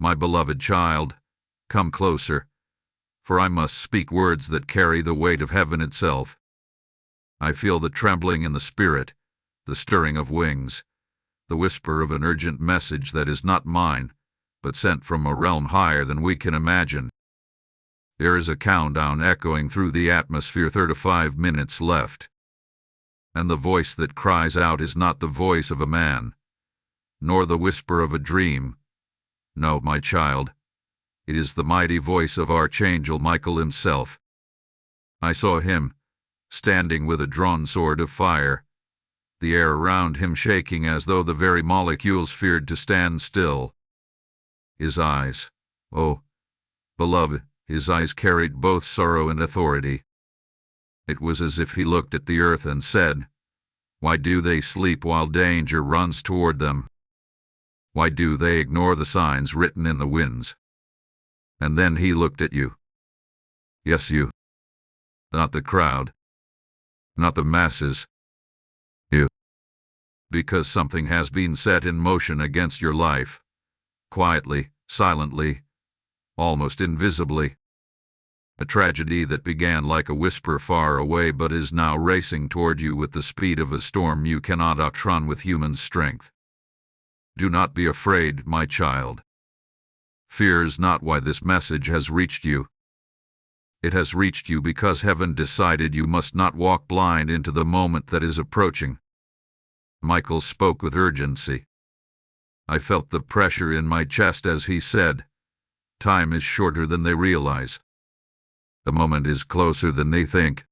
My beloved child, come closer, for I must speak words that carry the weight of heaven itself. I feel the trembling in the spirit, the stirring of wings, the whisper of an urgent message that is not mine, but sent from a realm higher than we can imagine. There is a countdown echoing through the atmosphere, 35 minutes left. And the voice that cries out is not the voice of a man, nor the whisper of a dream. No, my child, it is the mighty voice of Archangel Michael himself. I saw him, standing with a drawn sword of fire, the air around him shaking as though the very molecules feared to stand still. His eyes, oh, beloved, his eyes carried both sorrow and authority. It was as if he looked at the earth and said, "Why do they sleep while danger runs toward them? Why do they ignore the signs written in the winds?" And then he looked at you. Yes, you. Not the crowd. Not the masses. You. Because something has been set in motion against your life. Quietly, silently, almost invisibly. A tragedy that began like a whisper far away but is now racing toward you with the speed of a storm you cannot outrun with human strength. Do not be afraid, my child. Fear is not why this message has reached you. It has reached you because heaven decided you must not walk blind into the moment that is approaching. Michael spoke with urgency. I felt the pressure in my chest as he said, "Time is shorter than they realize. The moment is closer than they think.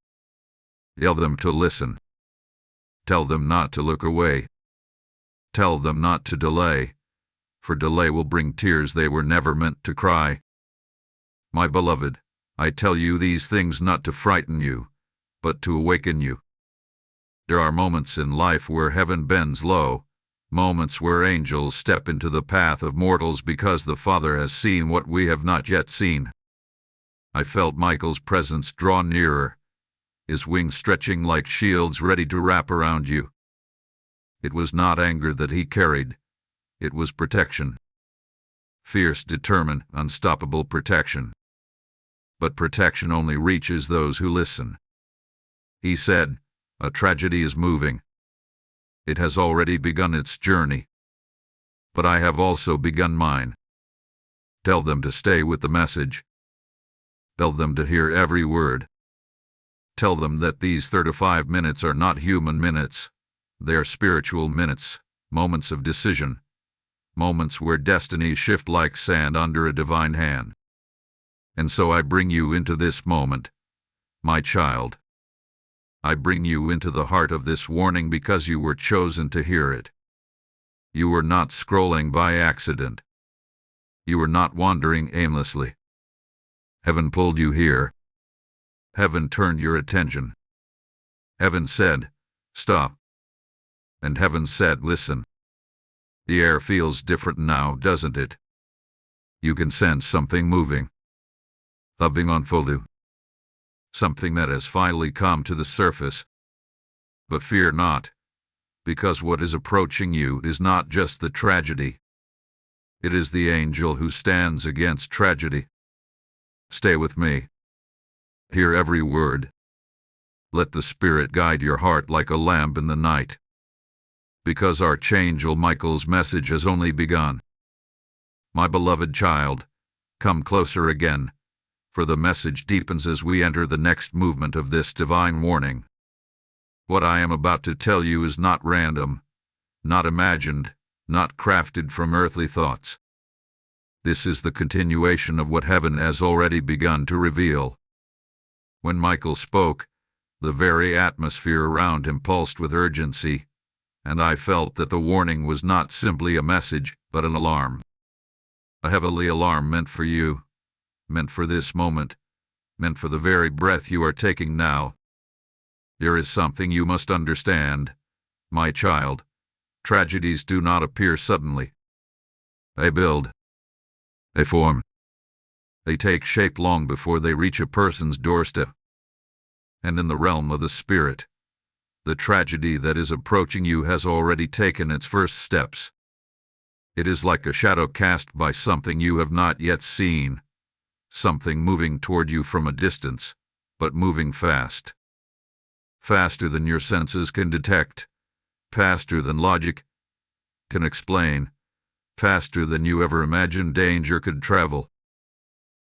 Tell them to listen. Tell them not to look away. Tell them not to delay, for delay will bring tears they were never meant to cry. My beloved, I tell you these things not to frighten you, but to awaken you. There are moments in life where heaven bends low, moments where angels step into the path of mortals because the Father has seen what we have not yet seen. I felt Michael's presence draw nearer, his wings stretching like shields ready to wrap around you. It was not anger that he carried, it was protection. Fierce, determined, unstoppable protection. But protection only reaches those who listen. He said, "A tragedy is moving. It has already begun its journey. But I have also begun mine. Tell them to stay with the message. Tell them to hear every word. Tell them that these 35 minutes are not human minutes. They are spiritual minutes, moments of decision, moments where destinies shift like sand under a divine hand. And so I bring you into this moment, my child. I bring you into the heart of this warning because you were chosen to hear it. You were not scrolling by accident. You were not wandering aimlessly. Heaven pulled you here. Heaven turned your attention. Heaven said, "Stop." And heaven said, "Listen." The air feels different now, doesn't it? You can sense something moving. Something unfolding. Something that has finally come to the surface. But fear not, because what is approaching you is not just the tragedy. It is the angel who stands against tragedy. Stay with me. Hear every word. Let the Spirit guide your heart like a lamp in the night. Because Archangel Michael's message has only begun. My beloved child, come closer again, for the message deepens as we enter the next movement of this divine warning. What I am about to tell you is not random, not imagined, not crafted from earthly thoughts. This is the continuation of what heaven has already begun to reveal. When Michael spoke, the very atmosphere around him pulsed with urgency, and I felt that the warning was not simply a message, but an alarm. A heavenly alarm meant for you, meant for this moment, meant for the very breath you are taking now. There is something you must understand, my child. Tragedies do not appear suddenly. They build. They form. They take shape long before they reach a person's doorstep. And in the realm of the spirit, the tragedy that is approaching you has already taken its first steps. It is like a shadow cast by something you have not yet seen, something moving toward you from a distance, but moving fast. Faster than your senses can detect, faster than logic can explain, faster than you ever imagined danger could travel.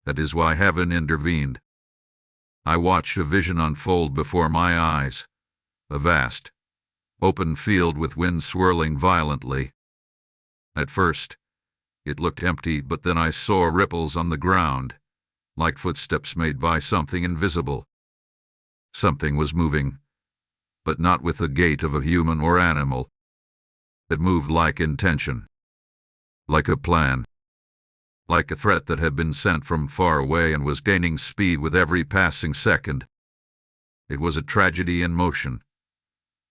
That is why heaven intervened. I watched a vision unfold before my eyes, a vast, open field with wind swirling violently. At first, it looked empty, but then I saw ripples on the ground, like footsteps made by something invisible. Something was moving, but not with the gait of a human or animal. It moved like intention, like a plan, like a threat that had been sent from far away and was gaining speed with every passing second. It was a tragedy in motion,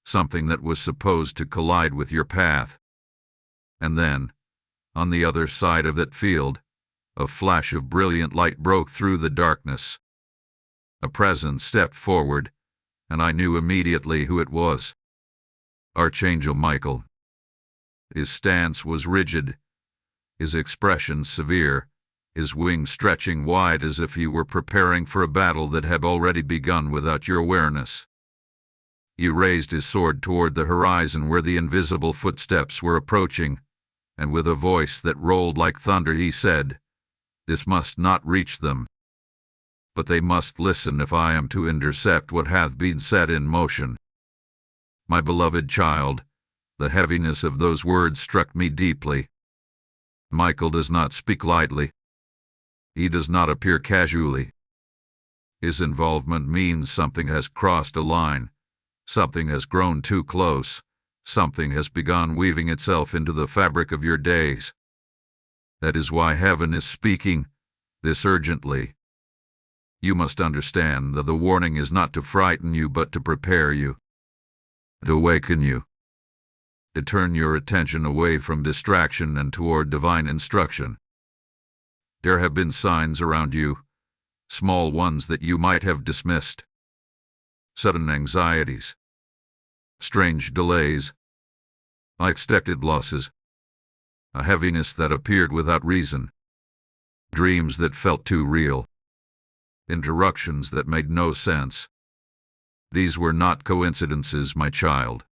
something that was supposed to collide with your path. And then, on the other side of that field, a flash of brilliant light broke through the darkness. A presence stepped forward, and I knew immediately who it was. Archangel Michael. His stance was rigid, his expression severe, his wings stretching wide as if he were preparing for a battle that had already begun without your awareness. He raised his sword toward the horizon where the invisible footsteps were approaching, and with a voice that rolled like thunder he said, "This must not reach them. But they must listen if I am to intercept what hath been set in motion." My beloved child, the heaviness of those words struck me deeply. Michael does not speak lightly. He does not appear casually. His involvement means something has crossed a line, something has grown too close, something has begun weaving itself into the fabric of your days. That is why heaven is speaking this urgently. You must understand that the warning is not to frighten you but to prepare you, to awaken you, to turn your attention away from distraction and toward divine instruction. There have been signs around you, small ones that you might have dismissed. Sudden anxieties, strange delays, unexpected losses, a heaviness that appeared without reason, dreams that felt too real, interruptions that made no sense. These were not coincidences, my child.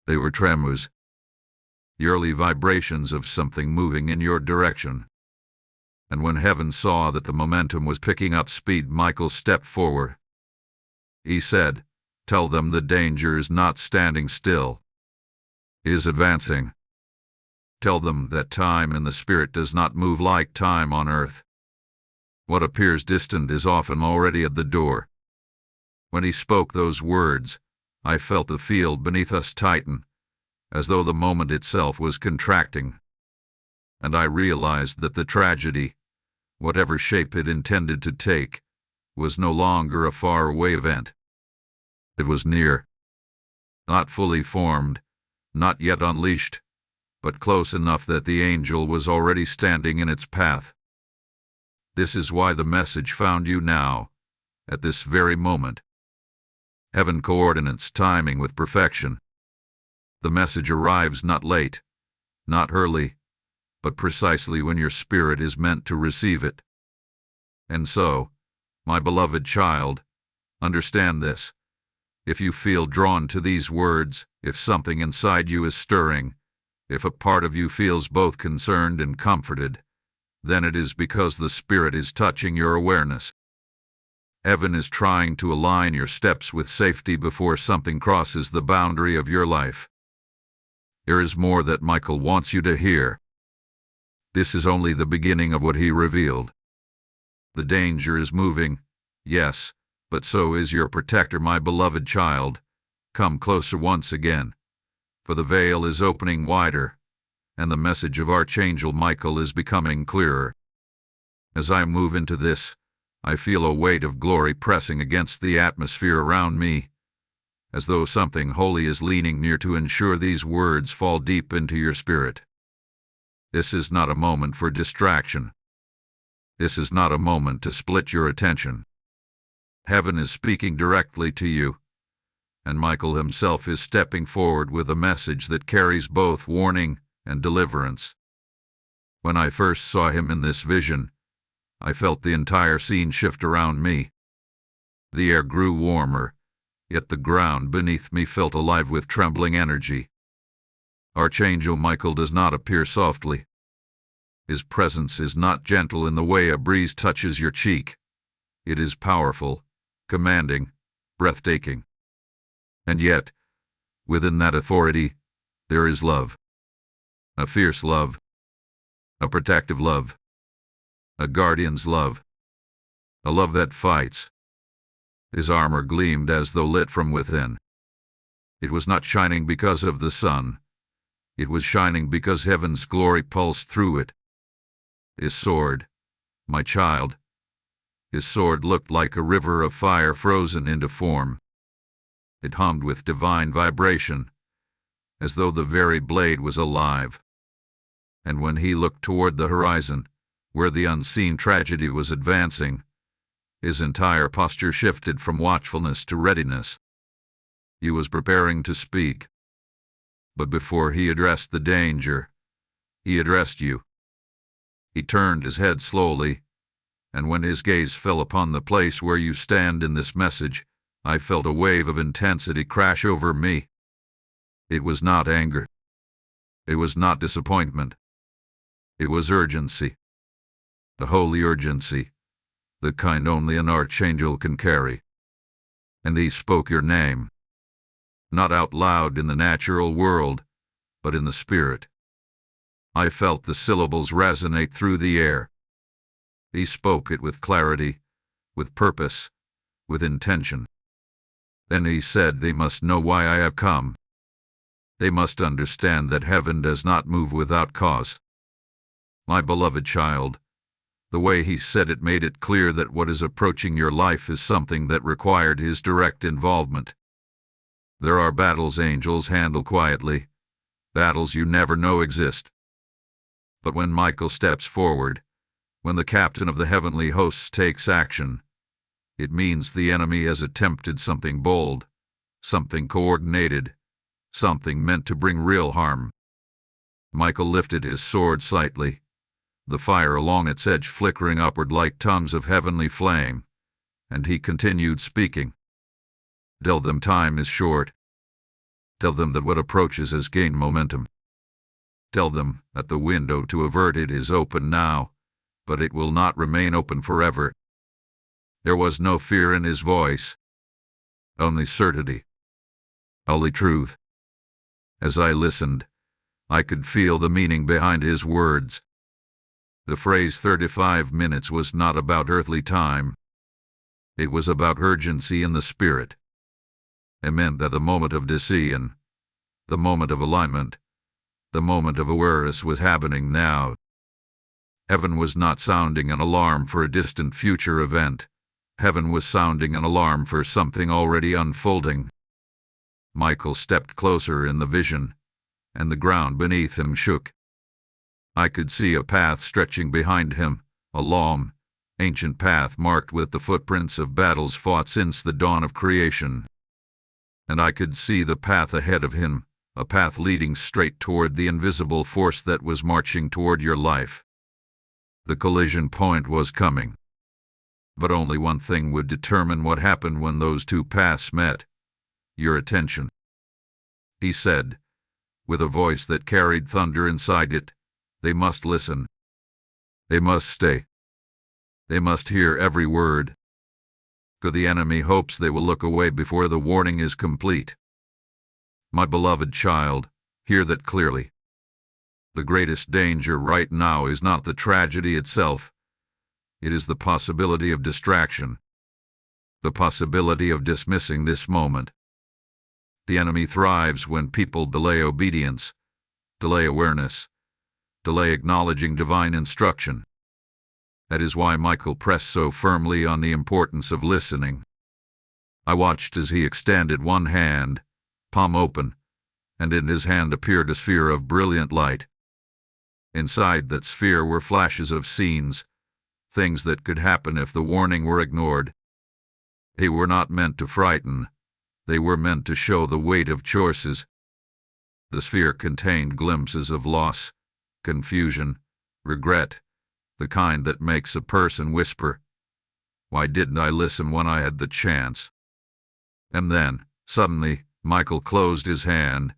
They were tremors, the early vibrations of something moving in your direction. And when heaven saw that the momentum was picking up speed, Michael stepped forward. He said, "Tell them the danger is not standing still, it is advancing. Tell them that time in the spirit does not move like time on earth. What appears distant is often already at the door." When he spoke those words, I felt the field beneath us tighten, as though the moment itself was contracting. And I realized that the tragedy, whatever shape it intended to take, was no longer a far-away event. It was near, not fully formed, not yet unleashed, but close enough that the angel was already standing in its path. This is why the message found you now, at this very moment. Heaven coordinates timing with perfection. The message arrives not late, not early, but precisely when your spirit is meant to receive it. And so, my beloved child, understand this. If you feel drawn to these words, if something inside you is stirring, if a part of you feels both concerned and comforted, then it is because the Spirit is touching your awareness. Heaven is trying to align your steps with safety before something crosses the boundary of your life. There is more that Michael wants you to hear. This is only the beginning of what he revealed. The danger is moving, yes, but so is your protector, my beloved child. Come closer once again, for the veil is opening wider, and the message of Archangel Michael is becoming clearer. As I move into this, I feel a weight of glory pressing against the atmosphere around me, as though something holy is leaning near to ensure these words fall deep into your spirit. This is not a moment for distraction. This is not a moment to split your attention. Heaven is speaking directly to you, and Michael himself is stepping forward with a message that carries both warning and deliverance. When I first saw him in this vision, I felt the entire scene shift around me. The air grew warmer, yet the ground beneath me felt alive with trembling energy. Archangel Michael does not appear softly. His presence is not gentle in the way a breeze touches your cheek. It is powerful, commanding, breathtaking. And yet, within that authority, there is love. A fierce love. A protective love. A guardian's love. A love that fights. His armor gleamed as though lit from within. It was not shining because of the sun. It was shining because heaven's glory pulsed through it. His sword, my child, his sword looked like a river of fire frozen into form. It hummed with divine vibration, as though the very blade was alive. And when he looked toward the horizon, where the unseen tragedy was advancing, his entire posture shifted from watchfulness to readiness. He was preparing to speak. But before he addressed the danger, he addressed you. He turned his head slowly, and when his gaze fell upon the place where you stand in this message, I felt a wave of intensity crash over me. It was not anger. It was not disappointment. It was urgency. A holy urgency, the kind only an archangel can carry. And he spoke your name, not out loud in the natural world, but in the spirit. I felt the syllables resonate through the air. He spoke it with clarity, with purpose, with intention. Then he said, "They must know why I have come. They must understand that heaven does not move without cause." My beloved child, the way he said it made it clear that what is approaching your life is something that required his direct involvement. There are battles angels handle quietly, battles you never know exist. But when Michael steps forward, when the captain of the heavenly hosts takes action, it means the enemy has attempted something bold, something coordinated, something meant to bring real harm. Michael lifted his sword slightly, the fire along its edge flickering upward like tongues of heavenly flame, and he continued speaking. Tell them time is short. Tell them that what approaches has gained momentum. Tell them that the window to avert it is open now, but it will not remain open forever. There was no fear in his voice, only certainty, only truth. As I listened, I could feel the meaning behind his words. The phrase 35 minutes was not about earthly time. It was about urgency in the spirit. It meant that the moment of decision, the moment of alignment, the moment of awareness was happening now. Heaven was not sounding an alarm for a distant future event. Heaven was sounding an alarm for something already unfolding. Michael stepped closer in the vision, and the ground beneath him shook. I could see a path stretching behind him, a long, ancient path marked with the footprints of battles fought since the dawn of creation. And I could see the path ahead of him, a path leading straight toward the invisible force that was marching toward your life. The collision point was coming. But only one thing would determine what happened when those two paths met: your attention. He said, with a voice that carried thunder inside it, "They must listen. They must stay. They must hear every word. For the enemy hopes they will look away before the warning is complete." My beloved child, hear that clearly. The greatest danger right now is not the tragedy itself. It is the possibility of distraction, the possibility of dismissing this moment. The enemy thrives when people delay obedience, delay awareness, delay acknowledging divine instruction. That is why Michael pressed so firmly on the importance of listening. I watched as he extended one hand, palm open, and in his hand appeared a sphere of brilliant light. Inside that sphere were flashes of scenes, things that could happen if the warning were ignored. They were not meant to frighten. They were meant to show the weight of choices. The sphere contained glimpses of loss, confusion, regret, the kind that makes a person whisper, "Why didn't I listen when I had the chance?" And then, suddenly, Michael closed his hand,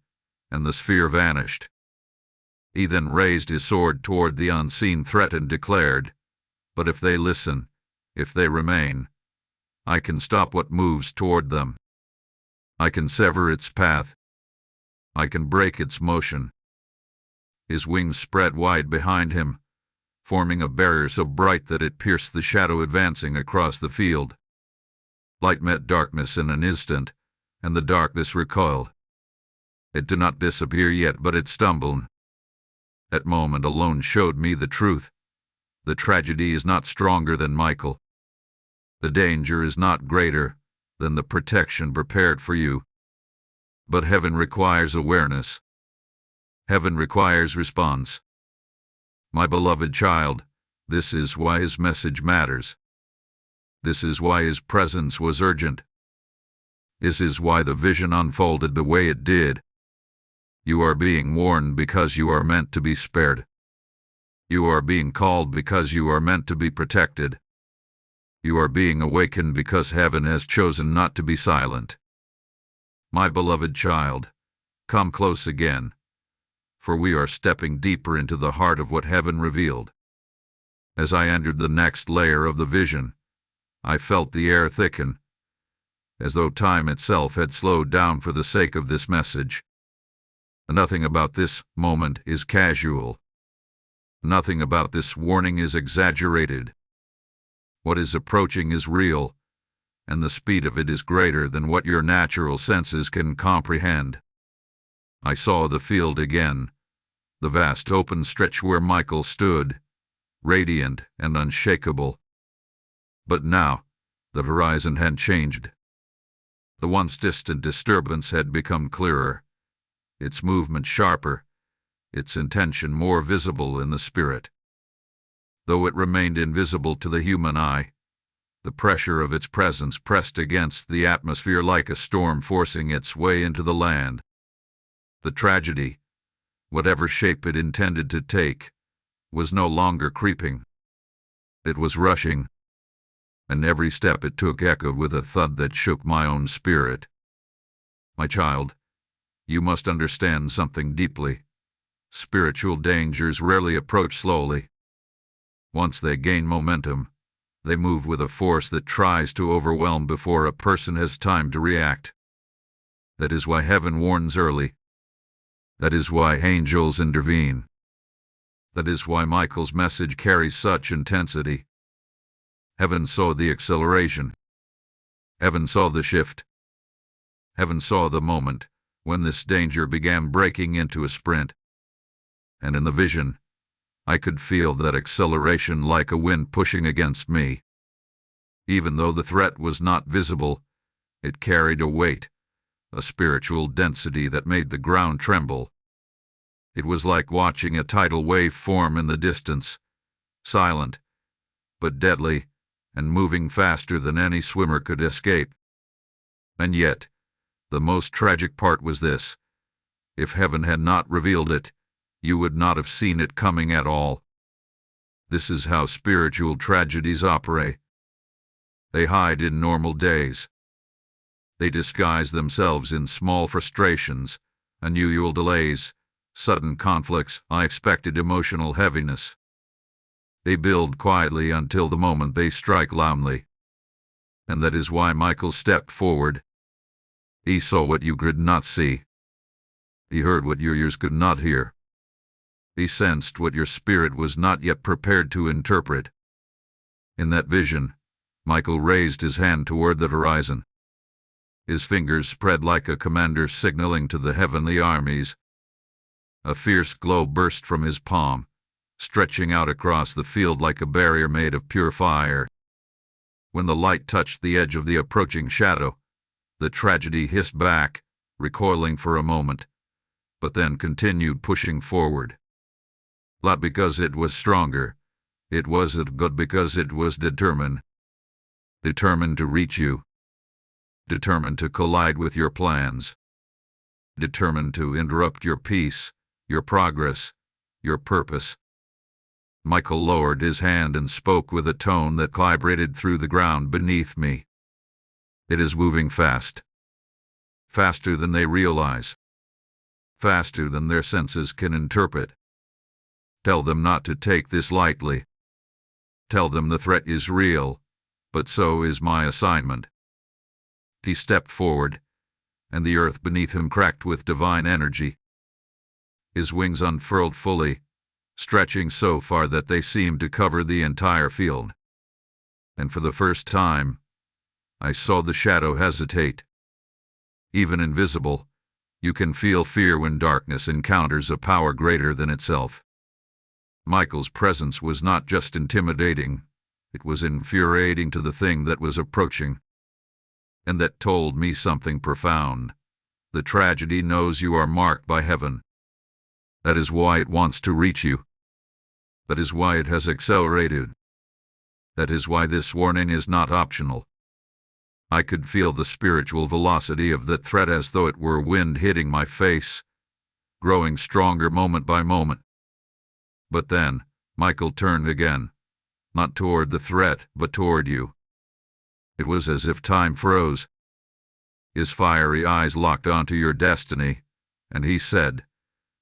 and the sphere vanished. He then raised his sword toward the unseen threat and declared, "But if they listen, if they remain, I can stop what moves toward them. I can sever its path. I can break its motion." His wings spread wide behind him, forming a barrier so bright that it pierced the shadow advancing across the field. Light met darkness in an instant, and the darkness recoiled. It did not disappear yet, but it stumbled. That moment alone showed me the truth. The tragedy is not stronger than Michael. The danger is not greater than the protection prepared for you. But heaven requires awareness. Heaven requires response. My beloved child, this is why his message matters. This is why his presence was urgent. This is why the vision unfolded the way it did. You are being warned because you are meant to be spared. You are being called because you are meant to be protected. You are being awakened because heaven has chosen not to be silent. My beloved child, come close again, for we are stepping deeper into the heart of what heaven revealed. As I entered the next layer of the vision, I felt the air thicken, as though time itself had slowed down for the sake of this message. Nothing about this moment is casual. Nothing about this warning is exaggerated. What is approaching is real, and the speed of it is greater than what your natural senses can comprehend. I saw the field again, the vast open stretch where Michael stood, radiant and unshakable. But now, the horizon had changed. The once distant disturbance had become clearer, its movement sharper, its intention more visible in the spirit. Though it remained invisible to the human eye, the pressure of its presence pressed against the atmosphere like a storm forcing its way into the land. The tragedy, whatever shape it intended to take, was no longer creeping. It was rushing, and every step it took echoed with a thud that shook my own spirit. My child, you must understand something deeply. Spiritual dangers rarely approach slowly. Once they gain momentum, they move with a force that tries to overwhelm before a person has time to react. That is why heaven warns early. That is why angels intervene. That is why Michael's message carries such intensity. Heaven saw the acceleration. Heaven saw the shift. Heaven saw the moment when this danger began breaking into a sprint. And in the vision, I could feel that acceleration like a wind pushing against me. Even though the threat was not visible, it carried a weight, a spiritual density that made the ground tremble. It was like watching a tidal wave form in the distance, silent, but deadly, and moving faster than any swimmer could escape. And yet, the most tragic part was this: if heaven had not revealed it, you would not have seen it coming at all. This is how spiritual tragedies operate. They hide in normal days. They disguise themselves in small frustrations, unusual delays, sudden conflicts, unexpected emotional heaviness. They build quietly until the moment they strike loudly. And that is why Michael stepped forward. He saw what you could not see. He heard what your ears could not hear. He sensed what your spirit was not yet prepared to interpret. In that vision, Michael raised his hand toward the horizon. His fingers spread like a commander signaling to the heavenly armies. A fierce glow burst from his palm, stretching out across the field like a barrier made of pure fire. When the light touched the edge of the approaching shadow, the tragedy hissed back, recoiling for a moment, but then continued pushing forward. Not because it was stronger, it wasn't good because it was determined. Determined to reach you. Determined to collide with your plans. Determined to interrupt your peace, your progress, your purpose. Michael lowered his hand and spoke with a tone that vibrated through the ground beneath me. It is moving fast. Faster than they realize. Faster than their senses can interpret. Tell them not to take this lightly. Tell them the threat is real, but so is my assignment. He stepped forward, and the earth beneath him cracked with divine energy. His wings unfurled fully, stretching so far that they seemed to cover the entire field. And for the first time, I saw the shadow hesitate. Even invisible, you can feel fear when darkness encounters a power greater than itself. Michael's presence was not just intimidating, it was infuriating to the thing that was approaching. And that told me something profound. The tragedy knows you are marked by heaven. That is why it wants to reach you. That is why it has accelerated. That is why this warning is not optional. I could feel the spiritual velocity of that threat as though it were wind hitting my face, growing stronger moment by moment. But then, Michael turned again, not toward the threat, but toward you. It was as if time froze. His fiery eyes locked onto your destiny, and he said,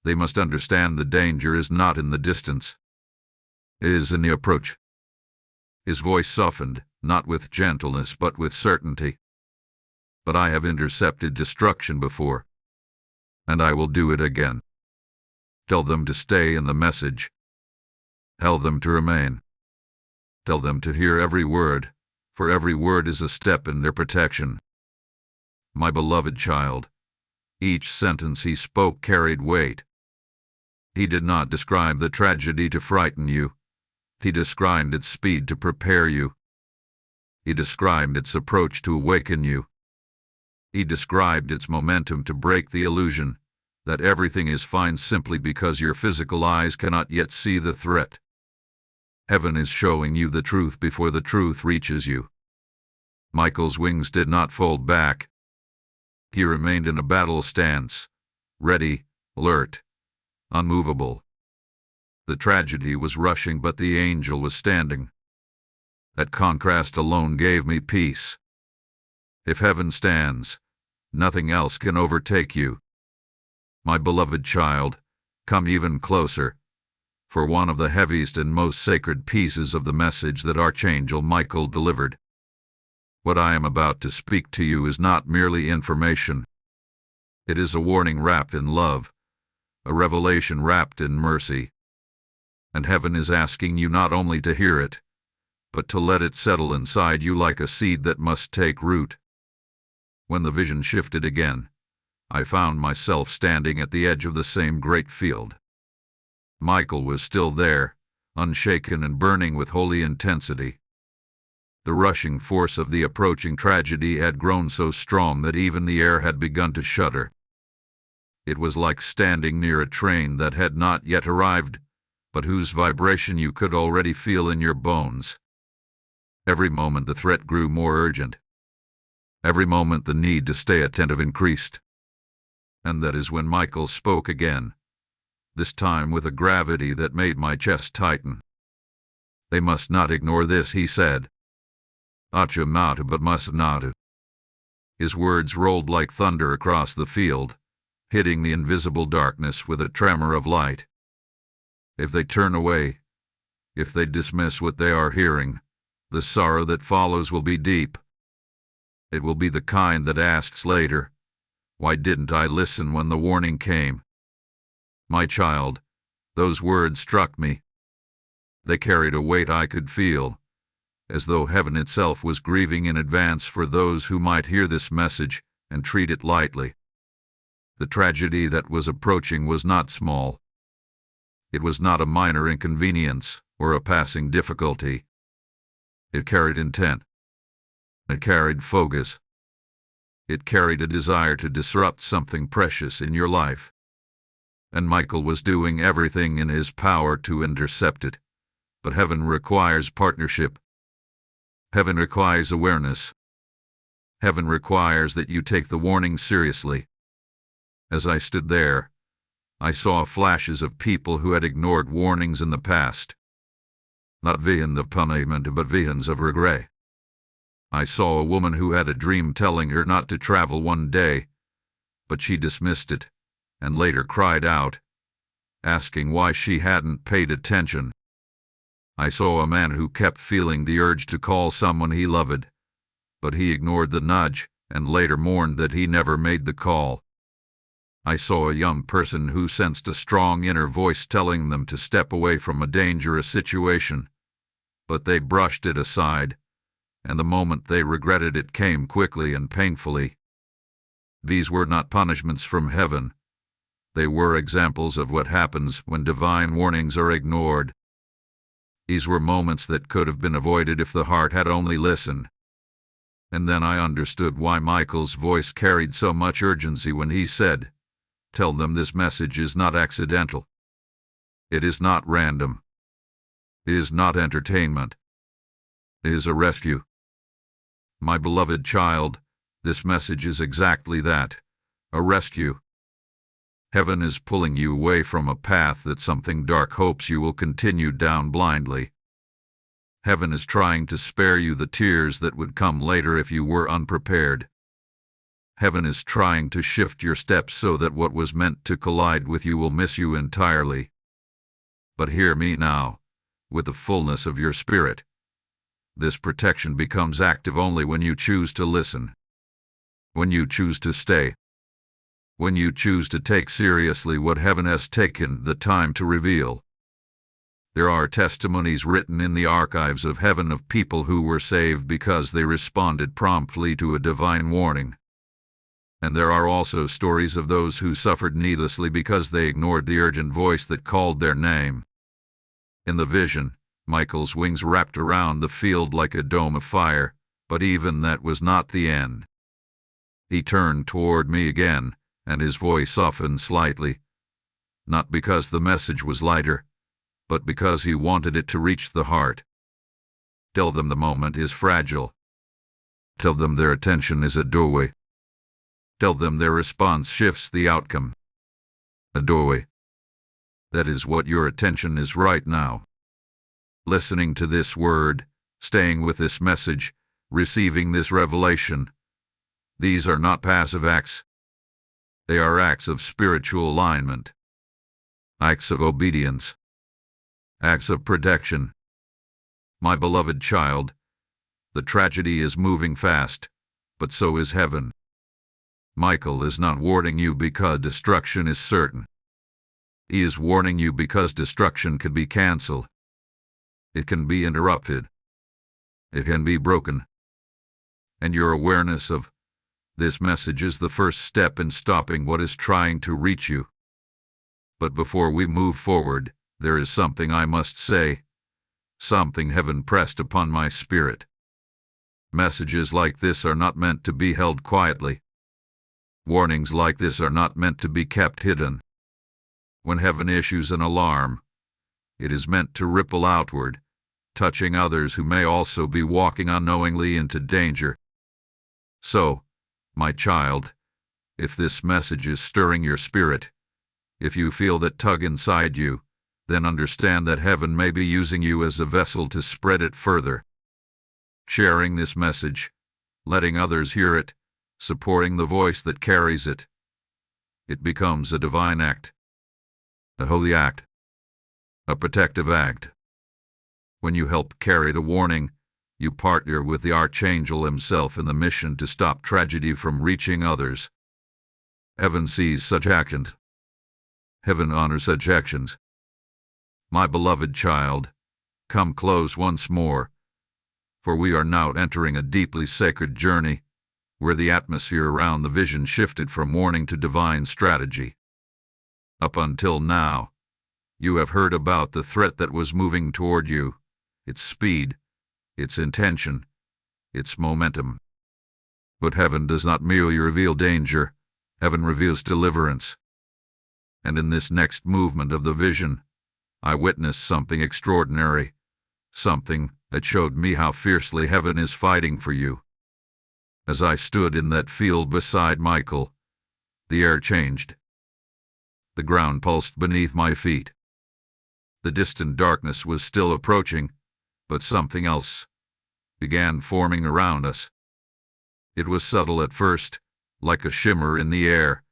"They must understand the danger is not in the distance. It is in the approach." His voice softened, not with gentleness but with certainty. "But I have intercepted destruction before, and I will do it again. Tell them to stay in the message. Tell them to remain. Tell them to hear every word, for every word is a step in their protection." My beloved child, each sentence he spoke carried weight. He did not describe the tragedy to frighten you. He described its speed to prepare you. He described its approach to awaken you. He described its momentum to break the illusion that everything is fine simply because your physical eyes cannot yet see the threat. Heaven is showing you the truth before the truth reaches you. Michael's wings did not fold back. He remained in a battle stance, ready, alert, unmovable. The tragedy was rushing, but the angel was standing. That contrast alone gave me peace. If heaven stands, nothing else can overtake you. My beloved child, come even closer, for one of the heaviest and most sacred pieces of the message that Archangel Michael delivered. What I am about to speak to you is not merely information. It is a warning wrapped in love, a revelation wrapped in mercy. And heaven is asking you not only to hear it, but to let it settle inside you like a seed that must take root. When the vision shifted again, I found myself standing at the edge of the same great field. Michael was still there, unshaken and burning with holy intensity. The rushing force of the approaching tragedy had grown so strong that even the air had begun to shudder. It was like standing near a train that had not yet arrived, but whose vibration you could already feel in your bones. Every moment the threat grew more urgent. Every moment the need to stay attentive increased. And that is when Michael spoke again, this time with a gravity that made my chest tighten. "They must not ignore this," he said. "Achimata but must not." His words rolled like thunder across the field, hitting the invisible darkness with a tremor of light. If they turn away, if they dismiss what they are hearing, the sorrow that follows will be deep. It will be the kind that asks later, "Why didn't I listen when the warning came?" My child, those words struck me. They carried a weight I could feel, as though heaven itself was grieving in advance for those who might hear this message and treat it lightly. The tragedy that was approaching was not small. It was not a minor inconvenience or a passing difficulty. It carried intent. It carried focus. It carried a desire to disrupt something precious in your life. And Michael was doing everything in his power to intercept it. But heaven requires partnership. Heaven requires awareness. Heaven requires that you take the warning seriously. As I stood there, I saw flashes of people who had ignored warnings in the past, not visions of punishment, but visions of regret. I saw a woman who had a dream telling her not to travel one day, but she dismissed it, and later cried out, asking why she hadn't paid attention. I saw a man who kept feeling the urge to call someone he loved, but he ignored the nudge and later mourned that he never made the call. I saw a young person who sensed a strong inner voice telling them to step away from a dangerous situation, but they brushed it aside, and the moment they regretted it came quickly and painfully. These were not punishments from heaven. They were examples of what happens when divine warnings are ignored. These were moments that could have been avoided if the heart had only listened. And then I understood why Michael's voice carried so much urgency when he said, "Tell them this message is not accidental. It is not random. It is not entertainment. It is a rescue." My beloved child, this message is exactly that, a rescue. Heaven is pulling you away from a path that something dark hopes you will continue down blindly. Heaven is trying to spare you the tears that would come later if you were unprepared. Heaven is trying to shift your steps so that what was meant to collide with you will miss you entirely. But hear me now, with the fullness of your spirit. This protection becomes active only when you choose to listen, when you choose to stay, when you choose to take seriously what heaven has taken the time to reveal. There are testimonies written in the archives of heaven of people who were saved because they responded promptly to a divine warning. And there are also stories of those who suffered needlessly because they ignored the urgent voice that called their name. In the vision, Michael's wings wrapped around the field like a dome of fire, but even that was not the end. He turned toward me again, and his voice softened slightly, not because the message was lighter, but because he wanted it to reach the heart. Tell them the moment is fragile. Tell them their attention is a doorway. Tell them their response shifts the outcome. A doorway. That is what your attention is right now. Listening to this word, staying with this message, receiving this revelation. These are not passive acts. They are acts of spiritual alignment. Acts of obedience. Acts of protection. My beloved child, the tragedy is moving fast, but so is heaven. Michael is not warning you because destruction is certain. He is warning you because destruction can be canceled. It can be interrupted. It can be broken. And your awareness of this message is the first step in stopping what is trying to reach you. But before we move forward, there is something I must say, something heaven pressed upon my spirit. Messages like this are not meant to be held quietly. Warnings like this are not meant to be kept hidden. When heaven issues an alarm, it is meant to ripple outward, touching others who may also be walking unknowingly into danger. So, my child, if this message is stirring your spirit, if you feel that tug inside you, then understand that heaven may be using you as a vessel to spread it further. Sharing this message, letting others hear it, supporting the voice that carries it. It becomes a divine act, a holy act, a protective act. When you help carry the warning, you partner with the Archangel himself in the mission to stop tragedy from reaching others. Heaven sees such actions. Heaven honors such actions. My beloved child, come close once more, for we are now entering a deeply sacred journey, where the atmosphere around the vision shifted from warning to divine strategy. Up until now, you have heard about the threat that was moving toward you, its speed, its intention, its momentum. But heaven does not merely reveal danger, heaven reveals deliverance. And in this next movement of the vision, I witnessed something extraordinary, something that showed me how fiercely heaven is fighting for you. As I stood in that field beside Michael, the air changed. The ground pulsed beneath my feet. The distant darkness was still approaching, But something else began forming around us. It was subtle at first, like a shimmer in the air,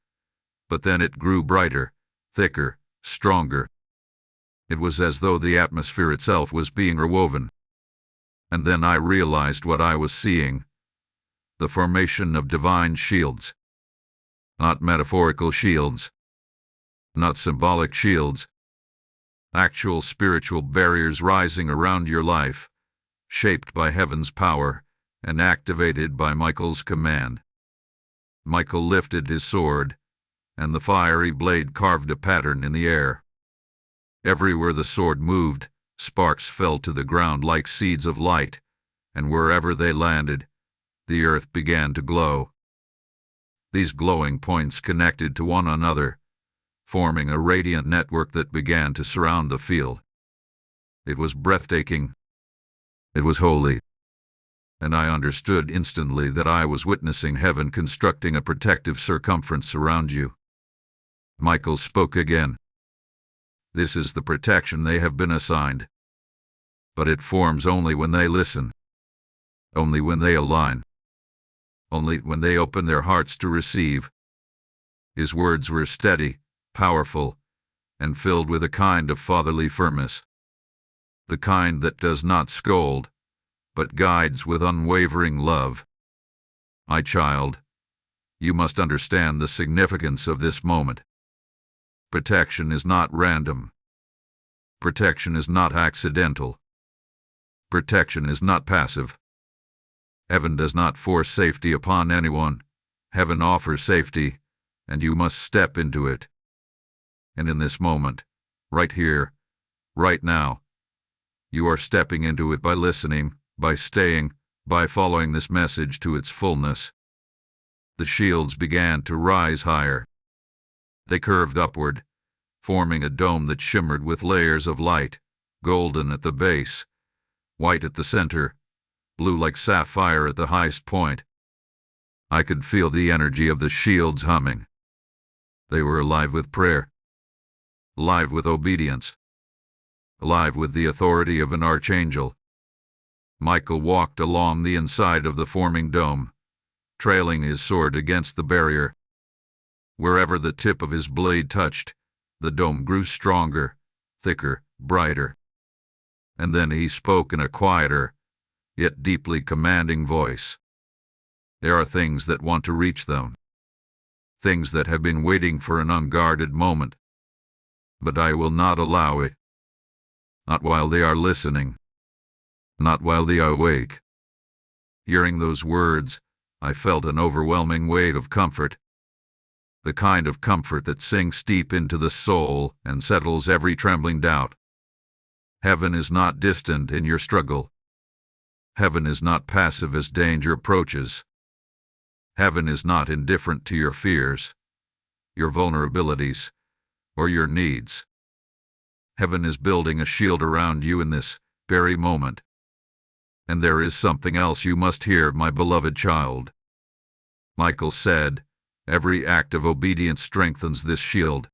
but then it grew brighter, thicker, stronger. It was as though the atmosphere itself was being rewoven. And then I realized what I was seeing: the formation of divine shields. Not metaphorical shields, not symbolic shields, actual spiritual barriers rising around your life, shaped by heaven's power and activated by Michael's command. Michael lifted his sword, and the fiery blade carved a pattern in the air. Everywhere the sword moved, sparks fell to the ground like seeds of light, and wherever they landed, the earth began to glow. These glowing points connected to one another, forming a radiant network that began to surround the field. It was breathtaking. It was holy. And I understood instantly that I was witnessing heaven constructing a protective circumference around you. Michael spoke again. This is the protection they have been assigned. But it forms only when they listen, only when they align, only when they open their hearts to receive. His words were steady, powerful, and filled with a kind of fatherly firmness. The kind that does not scold, but guides with unwavering love. My child, you must understand the significance of this moment. Protection is not random. Protection is not accidental. Protection is not passive. Heaven does not force safety upon anyone. Heaven offers safety, and you must step into it. And in this moment, right here, right now, you are stepping into it by listening, by staying, by following this message to its fullness. The shields began to rise higher. They curved upward, forming a dome that shimmered with layers of light, golden at the base, white at the center, blue like sapphire at the highest point. I could feel the energy of the shields humming. They were alive with prayer, alive with obedience, alive with the authority of an archangel. Michael walked along the inside of the forming dome, trailing his sword against the barrier. Wherever the tip of his blade touched, the dome grew stronger, thicker, brighter. And then he spoke in a quieter, yet deeply commanding voice. There are things that want to reach them, things that have been waiting for an unguarded moment. But I will not allow it. Not while they are listening. Not while they are awake. Hearing those words, I felt an overwhelming wave of comfort. The kind of comfort that sinks deep into the soul and settles every trembling doubt. Heaven is not distant in your struggle. Heaven is not passive as danger approaches. Heaven is not indifferent to your fears, your vulnerabilities, or your needs. Heaven is building a shield around you in this very moment. And there is something else you must hear, my beloved child. Michael said, every act of obedience strengthens this shield.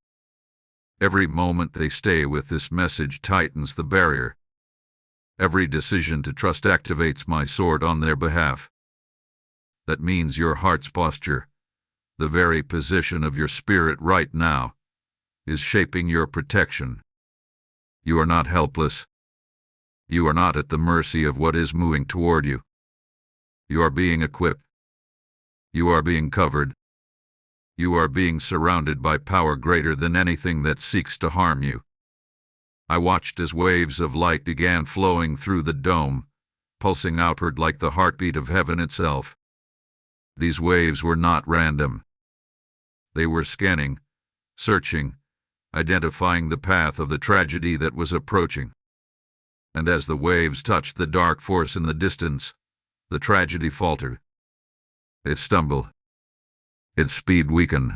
Every moment they stay with this message tightens the barrier. Every decision to trust activates my sword on their behalf. That means your heart's posture, the very position of your spirit right now, is shaping your protection. You are not helpless. You are not at the mercy of what is moving toward you. You are being equipped. You are being covered. You are being surrounded by power greater than anything that seeks to harm you. I watched as waves of light began flowing through the dome, pulsing outward like the heartbeat of heaven itself. These waves were not random. They were scanning, searching, identifying the path of the tragedy that was approaching. And as the waves touched the dark force in the distance, the tragedy faltered. It stumbled. Its speed weakened.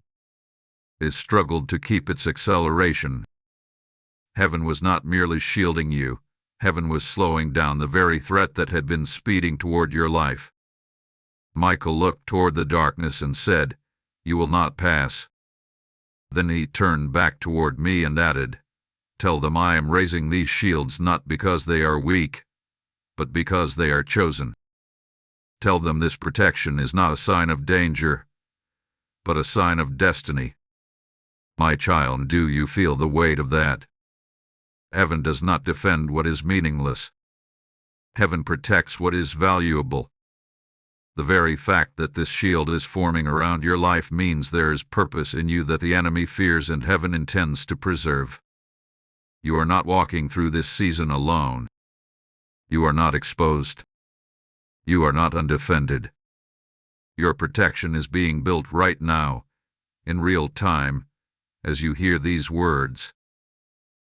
It struggled to keep its acceleration. Heaven was not merely shielding you. Heaven was slowing down the very threat that had been speeding toward your life. Michael looked toward the darkness and said, "You will not pass." Then he turned back toward me and added, "Tell them I am raising these shields not because they are weak, but because they are chosen. Tell them this protection is not a sign of danger, but a sign of destiny. My child, do you feel the weight of that? Heaven does not defend what is meaningless. Heaven protects what is valuable. The very fact that this shield is forming around your life means there is purpose in you that the enemy fears and heaven intends to preserve. You are not walking through this season alone. You are not exposed. You are not undefended. Your protection is being built right now, in real time, as you hear these words.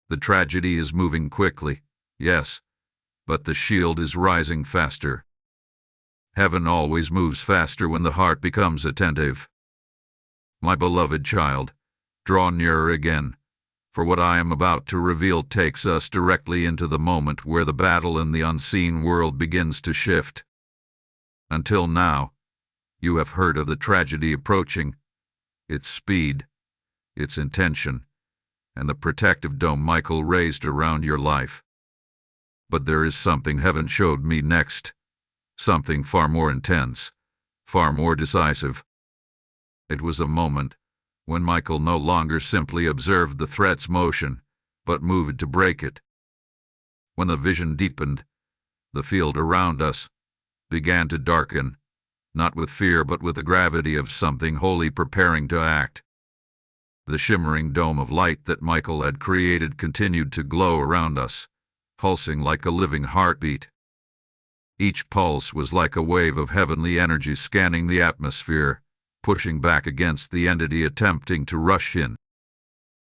The tragedy is moving quickly, yes, but the shield is rising faster. Heaven always moves faster when the heart becomes attentive. My beloved child, draw nearer again, for what I am about to reveal takes us directly into the moment where the battle in the unseen world begins to shift. Until now, you have heard of the tragedy approaching, its speed, its intention, and the protective dome Michael raised around your life. But there is something heaven showed me next, something far more intense, far more decisive. It was a moment when Michael no longer simply observed the threat's motion, but moved to break it. When the vision deepened, the field around us began to darken, not with fear but with the gravity of something wholly preparing to act. The shimmering dome of light that Michael had created continued to glow around us, pulsing like a living heartbeat. Each pulse was like a wave of heavenly energy scanning the atmosphere, pushing back against the entity attempting to rush in.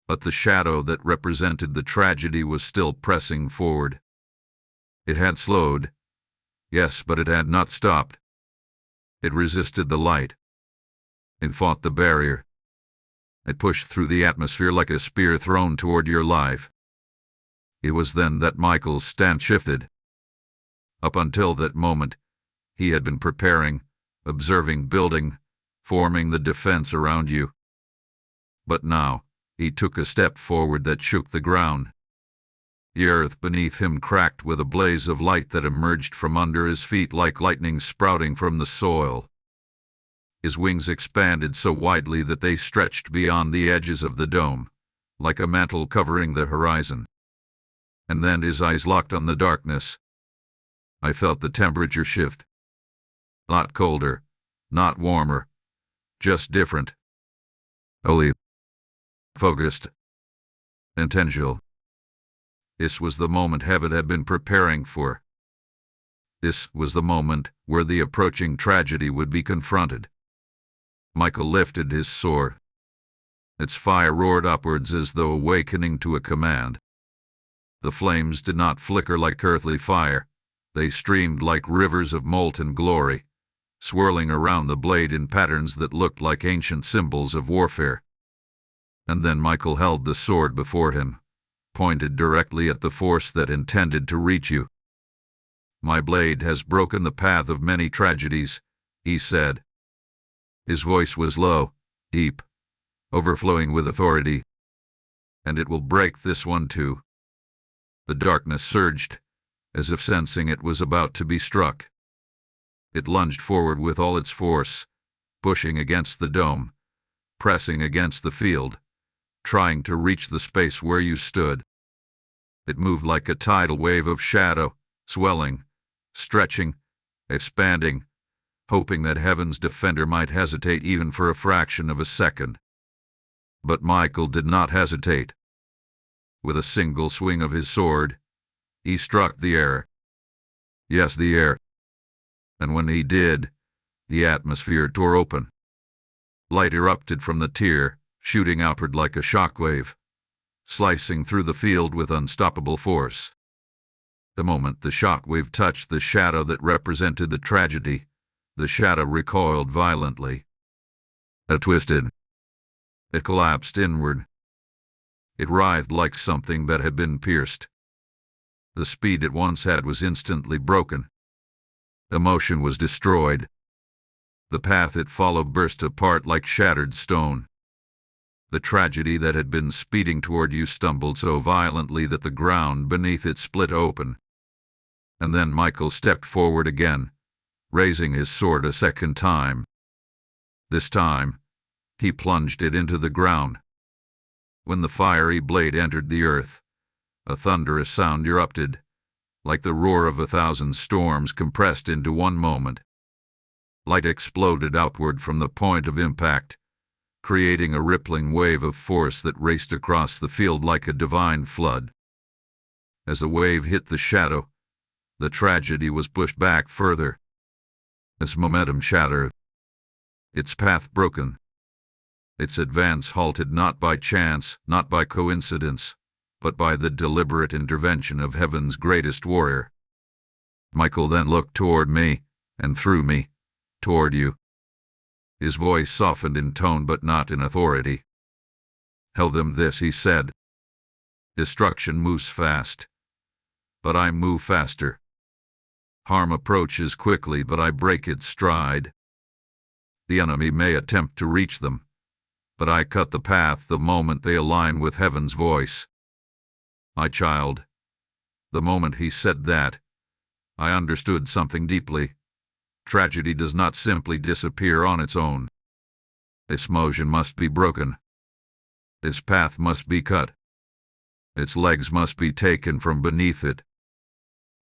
But the shadow that represented the tragedy was still pressing forward. It had slowed, yes, but it had not stopped. It resisted the light. It fought the barrier. It pushed through the atmosphere like a spear thrown toward your life. It was then that Michael's stance shifted. Up until that moment, he had been preparing, observing, building, forming the defense around you. But now, he took a step forward that shook the ground. The earth beneath him cracked with a blaze of light that emerged from under his feet like lightning sprouting from the soil. His wings expanded so widely that they stretched beyond the edges of the dome, like a mantle covering the horizon. And then his eyes locked on the darkness. I felt the temperature shift. Not colder, not warmer, just different. Only focused, intentional. This was the moment heaven had been preparing for. This was the moment where the approaching tragedy would be confronted. Michael lifted his sword. Its fire roared upwards as though awakening to a command. The flames did not flicker like earthly fire. They streamed like rivers of molten glory, swirling around the blade in patterns that looked like ancient symbols of warfare. And then Michael held the sword before him, pointed directly at the force that intended to reach you. My blade has broken the path of many tragedies, he said. His voice was low, deep, overflowing with authority. And it will break this one too. The darkness surged, as if sensing it was about to be struck. It lunged forward with all its force, pushing against the dome, pressing against the field, trying to reach the space where you stood. It moved like a tidal wave of shadow, swelling, stretching, expanding, hoping that heaven's defender might hesitate even for a fraction of a second. But Michael did not hesitate. With a single swing of his sword, he struck the air. Yes, the air. And when he did, the atmosphere tore open. Light erupted from the tear, shooting outward like a shockwave, slicing through the field with unstoppable force. The moment the shockwave touched the shadow that represented the tragedy, the shadow recoiled violently. It twisted. It collapsed inward. It writhed like something that had been pierced. The speed it once had was instantly broken. Emotion was destroyed. The path it followed burst apart like shattered stone. The tragedy that had been speeding toward you stumbled so violently that the ground beneath it split open. And then Michael stepped forward again, raising his sword a second time. This time, he plunged it into the ground. When the fiery blade entered the earth, a thunderous sound erupted, like the roar of 1,000 storms compressed into one moment. Light exploded outward from the point of impact, creating a rippling wave of force that raced across the field like a divine flood. As the wave hit the shadow, the tragedy was pushed back further. Its momentum shattered, its path broken, its advance halted not by chance, not by coincidence, but by the deliberate intervention of heaven's greatest warrior. Michael then looked toward me, and through me, toward you. His voice softened in tone but not in authority. "Tell them this," he said. "Destruction moves fast, but I move faster. Harm approaches quickly, but I break its stride. The enemy may attempt to reach them, but I cut the path the moment they align with heaven's voice." My child, the moment he said that, I understood something deeply. Tragedy does not simply disappear on its own. Its motion must be broken. Its path must be cut. Its legs must be taken from beneath it.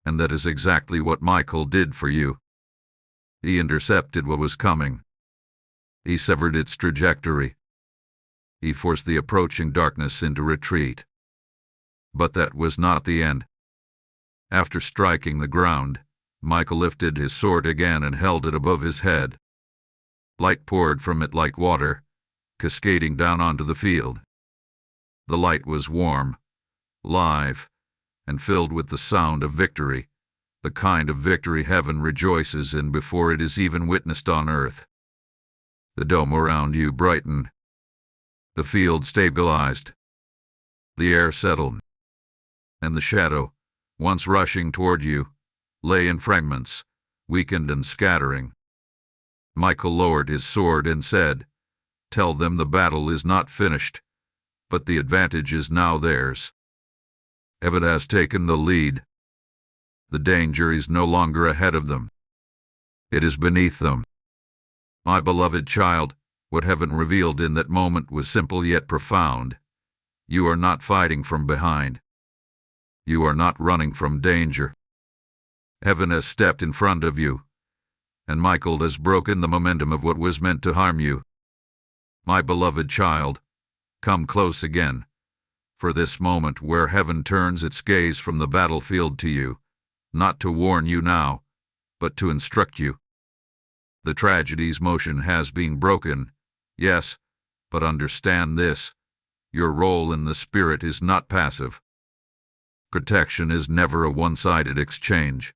And that is exactly what Michael did for you. He intercepted what was coming. He severed its trajectory. He forced the approaching darkness into retreat. But that was not the end. After striking the ground, Michael lifted his sword again and held it above his head. Light poured from it like water, cascading down onto the field. The light was warm, live, and filled with the sound of victory, the kind of victory heaven rejoices in before it is even witnessed on earth. The dome around you brightened. The field stabilized. The air settled. And the shadow, once rushing toward you, lay in fragments, weakened and scattering. Michael lowered his sword and said, "Tell them the battle is not finished, but the advantage is now theirs. Heaven has taken the lead. The danger is no longer ahead of them. It is beneath them." My beloved child, what heaven revealed in that moment was simple yet profound. You are not fighting from behind. You are not running from danger. Heaven has stepped in front of you, and Michael has broken the momentum of what was meant to harm you. My beloved child, come close again, for this moment where heaven turns its gaze from the battlefield to you, not to warn you now, but to instruct you. The tragedy's motion has been broken, yes, but understand this: your role in the spirit is not passive. Protection is never a one-sided exchange.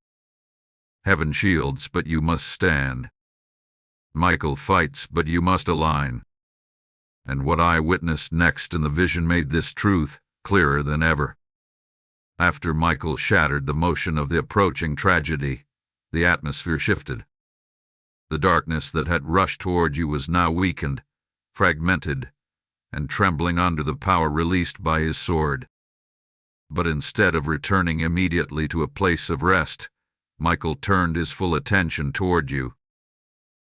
Heaven shields, but you must stand. Michael fights, but you must align. And what I witnessed next in the vision made this truth clearer than ever. After Michael shattered the motion of the approaching tragedy, the atmosphere shifted. The darkness that had rushed toward you was now weakened, fragmented, and trembling under the power released by his sword. But instead of returning immediately to a place of rest, Michael turned his full attention toward you.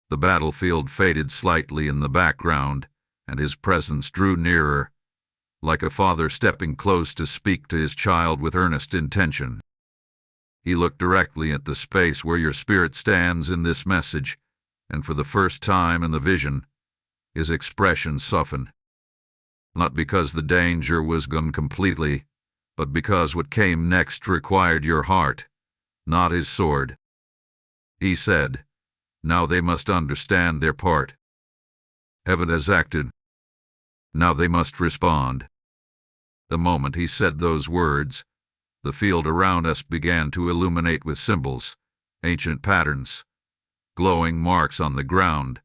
The battlefield faded slightly in the background, and his presence drew nearer, like a father stepping close to speak to his child with earnest intention. He looked directly at the space where your spirit stands in this message, and for the first time in the vision, his expression softened. Not because the danger was gone completely, but because what came next required your heart, not his sword. He said, "Now they must understand their part. Heaven has acted. Now they must respond." The moment he said those words, the field around us began to illuminate with symbols, ancient patterns, glowing marks on the ground,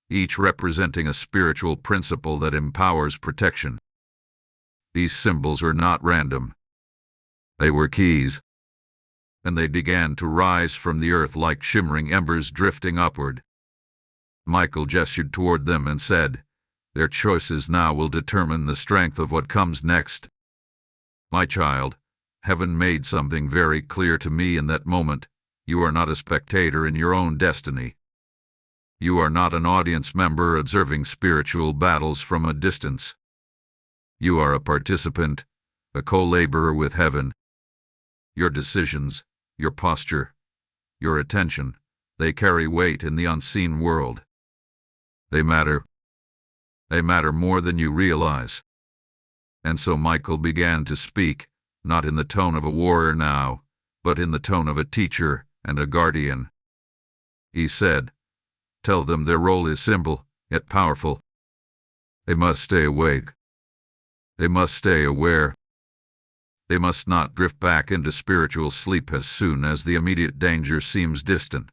each representing a spiritual principle that empowers protection. These symbols were not random. They were keys. And they began to rise from the earth like shimmering embers drifting upward. Michael gestured toward them and said, "Their choices now will determine the strength of what comes next." My child, Heaven made something very clear to me in that moment. You are not a spectator in your own destiny. You are not an audience member observing spiritual battles from a distance. You are a participant, a co-laborer with heaven. Your decisions, your posture, your attention, they carry weight in the unseen world. They matter. They matter more than you realize. And so Michael began to speak, not in the tone of a warrior now, but in the tone of a teacher and a guardian. He said, "Tell them their role is simple, yet powerful. They must stay awake. They must stay aware. They must not drift back into spiritual sleep as soon as the immediate danger seems distant.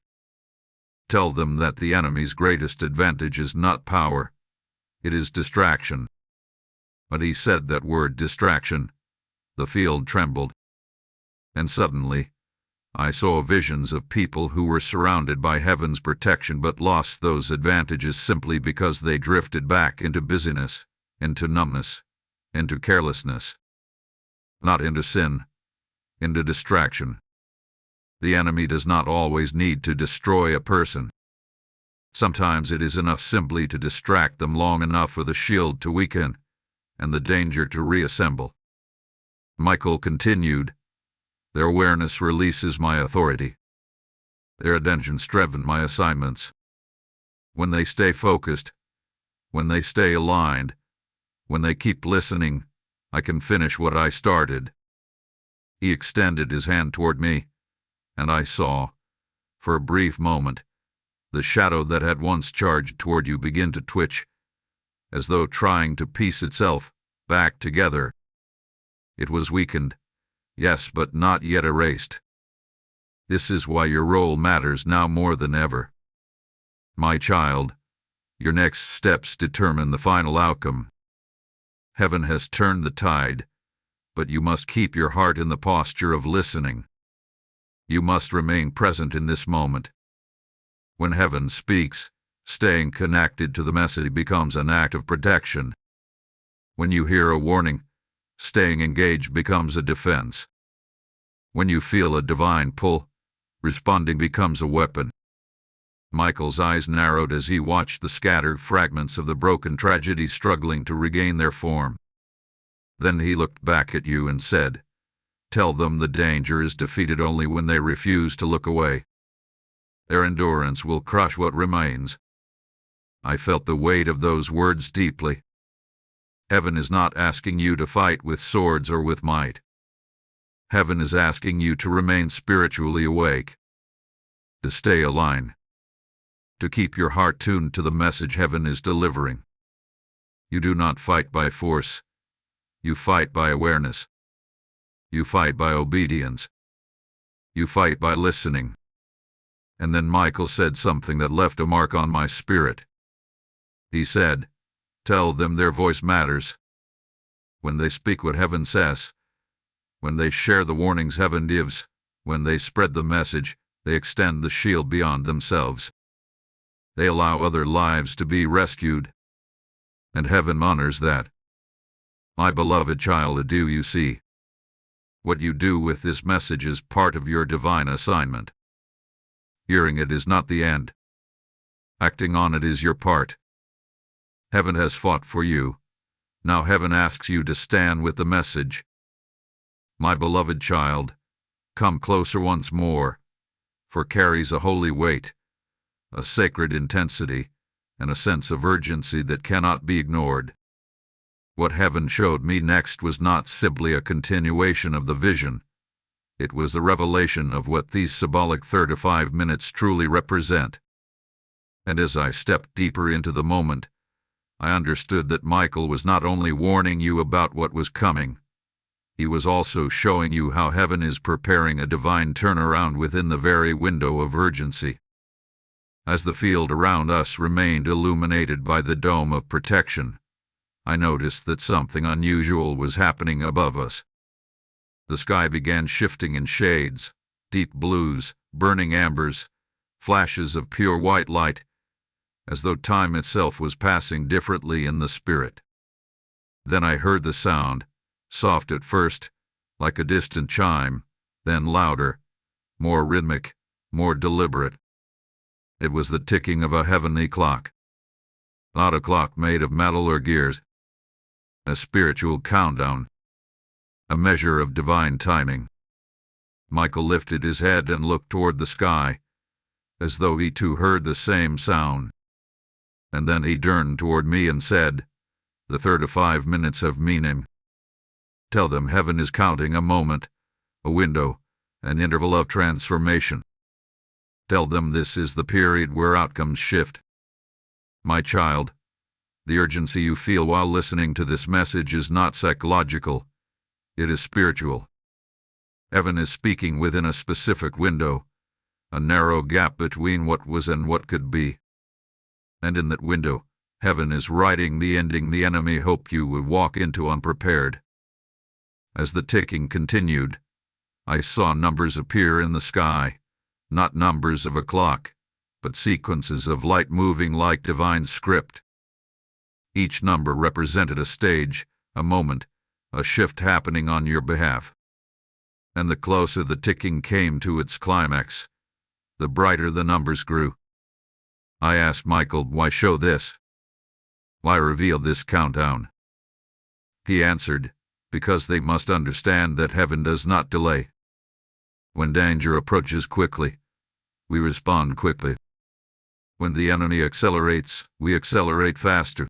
Tell them that the enemy's greatest advantage is not power, it is distraction." But he said that word distraction. The field trembled. And suddenly, I saw visions of people who were surrounded by heaven's protection but lost those advantages simply because they drifted back into busyness, into numbness, into carelessness. Not into sin, into distraction. The enemy does not always need to destroy a person. Sometimes it is enough simply to distract them long enough for the shield to weaken and the danger to reassemble. Michael continued, "Their awareness releases my authority. Their attention strengthens my assignments. When they stay focused, when they stay aligned, when they keep listening, I can finish what I started." He extended his hand toward me, and I saw, for a brief moment, the shadow that had once charged toward you begin to twitch, as though trying to piece itself back together. It was weakened, yes, but not yet erased. This is why your role matters now more than ever. My child, your next steps determine the final outcome. Heaven has turned the tide, but you must keep your heart in the posture of listening. You must remain present in this moment. When heaven speaks, staying connected to the message becomes an act of protection. When you hear a warning, staying engaged becomes a defense. When you feel a divine pull, responding becomes a weapon. Michael's eyes narrowed as he watched the scattered fragments of the broken tragedy struggling to regain their form. Then he looked back at you and said, "Tell them the danger is defeated only when they refuse to look away. Their endurance will crush what remains." I felt the weight of those words deeply. Heaven is not asking you to fight with swords or with might. Heaven is asking you to remain spiritually awake, to stay aligned, to keep your heart tuned to the message heaven is delivering. You do not fight by force. You fight by awareness. You fight by obedience. You fight by listening. And then Michael said something that left a mark on my spirit. He said, "Tell them their voice matters. When they speak what heaven says, when they share the warnings heaven gives, when they spread the message, they extend the shield beyond themselves. They allow other lives to be rescued. And heaven honors that. My beloved child, do you see? What you do with this message is part of your divine assignment. Hearing it is not the end. Acting on it is your part. Heaven has fought for you. Now heaven asks you to stand with the message. My beloved child, come closer once more, for carries a holy weight, a sacred intensity, and a sense of urgency that cannot be ignored. What heaven showed me next was not simply a continuation of the vision. It was the revelation of what these symbolic 35 minutes truly represent. And as I stepped deeper into the moment, I understood that Michael was not only warning you about what was coming, he was also showing you how heaven is preparing a divine turnaround within the very window of urgency. As the field around us remained illuminated by the dome of protection, I noticed that something unusual was happening above us. The sky began shifting in shades, deep blues, burning ambers, flashes of pure white light, as though time itself was passing differently in the spirit. Then I heard the sound, soft at first, like a distant chime, then louder, more rhythmic, more deliberate. It was the ticking of a heavenly clock. Not a clock made of metal or gears. A spiritual countdown. A measure of divine timing. Michael lifted his head and looked toward the sky, as though he too heard the same sound. And then he turned toward me and said, "The 35 minutes have meaning. Tell them heaven is counting a moment, a window, an interval of transformation. Tell them this is the period where outcomes shift. My child, the urgency you feel while listening to this message is not psychological, it is spiritual. Heaven is speaking within a specific window, a narrow gap between what was and what could be. And in that window, heaven is writing the ending the enemy hoped you would walk into unprepared." As the ticking continued, I saw numbers appear in the sky, not numbers of a clock, but sequences of light moving like divine script. Each number represented a stage, a moment, a shift happening on your behalf. And the closer the ticking came to its climax, the brighter the numbers grew. I asked Michael, "Why show this? Why reveal this countdown?" He answered, "Because they must understand that heaven does not delay. When danger approaches quickly, we respond quickly. When the enemy accelerates, we accelerate faster.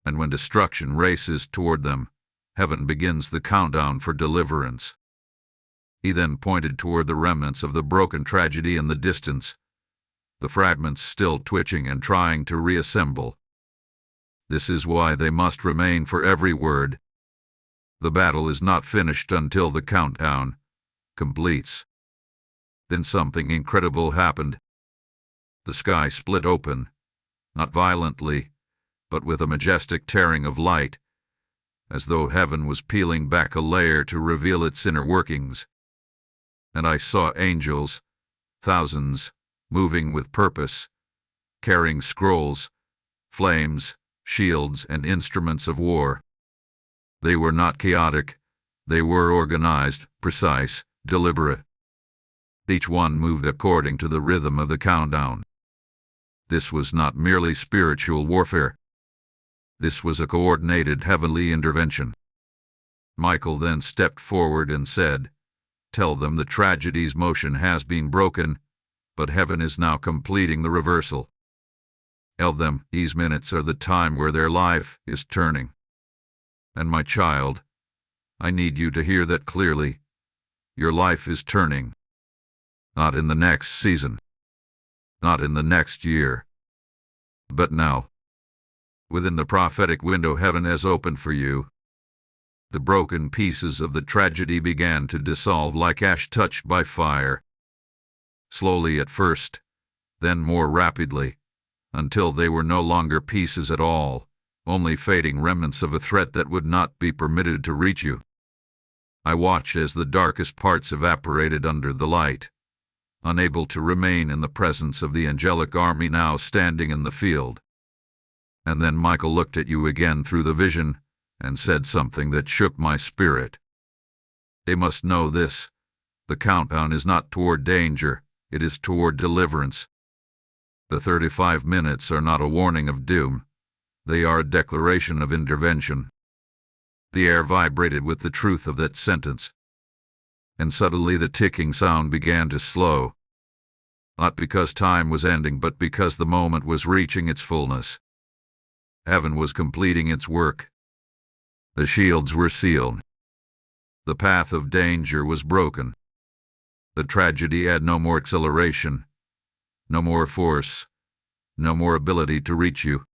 And when destruction races toward them, heaven begins the countdown for deliverance." He then pointed toward the remnants of the broken tragedy in the distance, the fragments still twitching and trying to reassemble. This is why they must remain for every word. The battle is not finished until the countdown completes. Then something incredible happened. The sky split open, not violently, but with a majestic tearing of light, as though heaven was peeling back a layer to reveal its inner workings. And I saw angels, thousands, moving with purpose, carrying scrolls, flames, shields, and instruments of war. They were not chaotic, they were organized, precise, deliberate. Each one moved according to the rhythm of the countdown. This was not merely spiritual warfare. This was a coordinated heavenly intervention. Michael then stepped forward and said, "Tell them the tragedy's motion has been broken, but heaven is now completing the reversal. Tell them these minutes are the time where their life is turning. And my child, I need you to hear that clearly. Your life is turning. Not in the next season. Not in the next year. But now. Within the prophetic window heaven has opened for you. The broken pieces of the tragedy began to dissolve like ash touched by fire. Slowly at first, then more rapidly, until they were no longer pieces at all, only fading remnants of a threat that would not be permitted to reach you. I watched as the darkest parts evaporated under the light, unable to remain in the presence of the angelic army now standing in the field. And then Michael looked at you again through the vision and said something that shook my spirit. They must know this. The countdown is not toward danger, it is toward deliverance. The 35 minutes are not a warning of doom. They are a declaration of intervention. The air vibrated with the truth of that sentence. And suddenly the ticking sound began to slow. Not because time was ending, but because the moment was reaching its fullness. Heaven was completing its work. The shields were sealed. The path of danger was broken. The tragedy had no more acceleration, no more force, no more ability to reach you.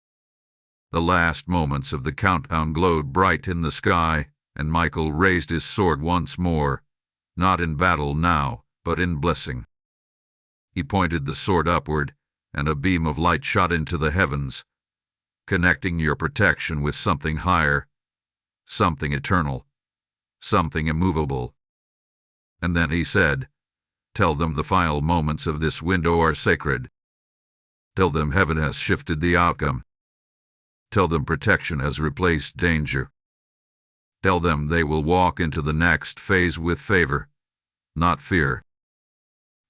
The last moments of the countdown glowed bright in the sky, and Michael raised his sword once more, not in battle now, but in blessing. He pointed the sword upward, and a beam of light shot into the heavens, connecting your protection with something higher, something eternal, something immovable. And then he said, "Tell them the final moments of this window are sacred. Tell them heaven has shifted the outcome. Tell them protection has replaced danger. Tell them they will walk into the next phase with favor, not fear.